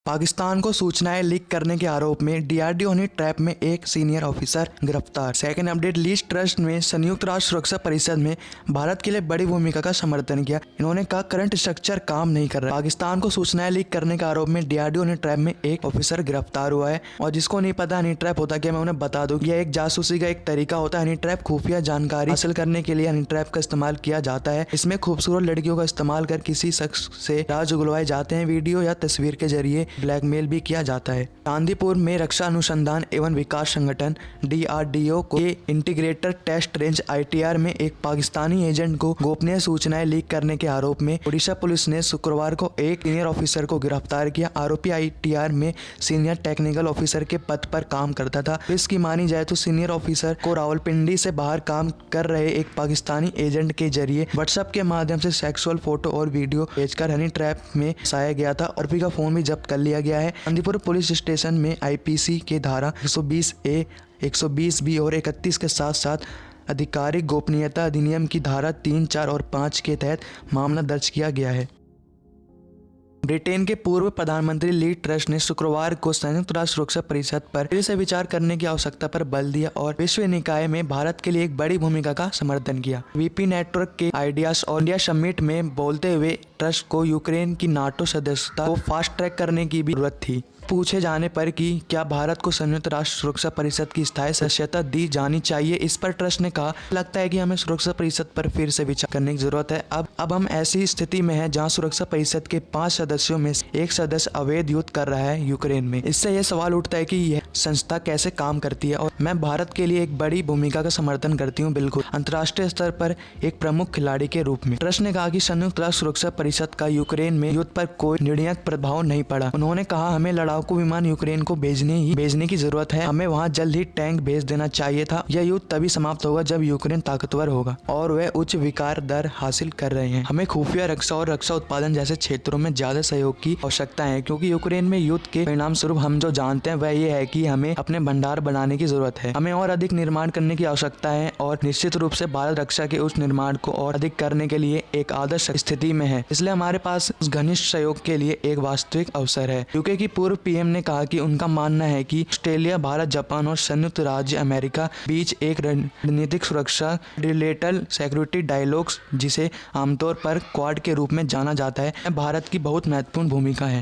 पाकिस्तान को सूचनाएं लीक करने के आरोप में डीआरडीओ हनी ट्रैप में एक सीनियर ऑफिसर गिरफ्तार। सेकेंड अपडेट, लीज ट्रस्ट में संयुक्त राष्ट्र सुरक्षा परिषद में भारत के लिए बड़ी भूमिका का समर्थन किया। इन्होंने कहा करंट स्ट्रक्चर काम नहीं कर रहा। पाकिस्तान को सूचनाएं लीक करने के आरोप में डीआरडीओ हनी ट्रैप में एक ऑफिसर गिरफ्तार हुआ है। और जिसको नहीं पता हनी ट्रैप होता क्या, मैं उन्हें बता दूं। यह एक जासूसी का एक तरीका होता है। हनी ट्रैप खुफिया जानकारी हासिल करने के लिए हनी ट्रैप का इस्तेमाल किया जाता है। इसमें खूबसूरत लड़कियों का इस्तेमाल कर किसी शख्स से राज उगलवाए जाते हैं। वीडियो या तस्वीर के जरिए ब्लैकमेल भी किया जाता है। चांदीपुर में रक्षा अनुसंधान एवं विकास संगठन डीआरडीओ के इंटीग्रेटेड टेस्ट रेंज आईटीआर में एक पाकिस्तानी एजेंट को गोपनीय सूचनाएं लीक करने के आरोप में ओडिशा पुलिस ने शुक्रवार को एक सीनियर ऑफिसर को गिरफ्तार किया। आरोपी आईटीआर में सीनियर टेक्निकल ऑफिसर के पद पर काम करता था। इसकी मानी जाए तो सीनियर ऑफिसर को रावलपिंडी से बाहर काम कर रहे एक पाकिस्तानी एजेंट के जरिए व्हाट्सएप के माध्यम से सेक्सुअल फोटो और वीडियो भेजकर हनी ट्रैप में फंसाया गया था। आरोपी का फोन भी जब्त कर लिया गया है। चांदीपुर पुलिस स्टेशन में आईपीसी के धारा 120A, 120B और 31 के साथ साथ आधिकारिक गोपनीयता अधिनियम की धारा 3, 4 और 5 के तहत मामला दर्ज किया गया है। ब्रिटेन के पूर्व प्रधानमंत्री ली ट्रस्ट ने शुक्रवार को संयुक्त राष्ट्र सुरक्षा परिषद पर फिर से विचार करने की आवश्यकता पर बल दिया और विश्व निकाय में भारत के लिए एक बड़ी भूमिका का समर्थन किया। वीपी नेटवर्क के आइडियाज और इंडिया समिट में बोलते हुए ट्रस्ट को यूक्रेन की नाटो सदस्यता को फास्ट ट्रैक करने की भी जरूरत थी। पूछे जाने पर कि क्या भारत को संयुक्त राष्ट्र सुरक्षा परिषद की स्थायी सदस्यता दी जानी चाहिए, इस पर ट्रस्ट ने कहा, लगता है कि हमें सुरक्षा परिषद पर फिर से विचार करने की जरूरत है। अब हम ऐसी स्थिति में हैं जहां सुरक्षा परिषद के 5 सदस्यों में से एक सदस्य अवैध युद्ध कर रहा है यूक्रेन में। इससे यह सवाल उठता है कि यह संस्था कैसे काम करती है और मैं भारत के लिए एक बड़ी भूमिका का समर्थन करती हूँ, बिल्कुल अंतर्राष्ट्रीय स्तर पर एक प्रमुख खिलाड़ी के रूप में। ट्रस्ट ने कहा कि संयुक्त राष्ट्र सुरक्षा परिषद का यूक्रेन में युद्ध पर कोई निर्णायक प्रभाव नहीं पड़ा। उन्होंने कहा हमें लड़ाकू विमान यूक्रेन को भेजने की जरूरत है। हमें वहां जल्द ही टैंक भेज देना चाहिए था। यह युद्ध तभी समाप्त होगा जब यूक्रेन ताकतवर होगा और वह उच्च विकास दर हासिल कर रहे हैं। हमें खुफिया रक्षा और रक्षा उत्पादन जैसे क्षेत्रों में ज्यादा सहयोग की आवश्यकता है, क्योंकि यूक्रेन में युद्ध के परिणाम स्वरूप हम जो जानते हैं वह ये है कि हमें अपने भंडार बनाने की जरूरत है। हमें और अधिक निर्माण करने की आवश्यकता है और निश्चित रूप से भारत रक्षा के उस निर्माण को और अधिक करने के लिए एक आदर्श स्थिति में है। इसलिए हमारे पास इस घनिष्ठ सहयोग के लिए एक वास्तविक अवसर है। यूके की पूर्व पीएम ने कहा कि उनका मानना है कि ऑस्ट्रेलिया, भारत, जापान और संयुक्त राज्य अमेरिका बीच एक रणनीतिक सुरक्षा रिलेटेड सिक्योरिटी डायलॉग्स, जिसे आमतौर पर क्वाड के रूप में जाना जाता है, भारत की बहुत महत्वपूर्ण भूमिका है।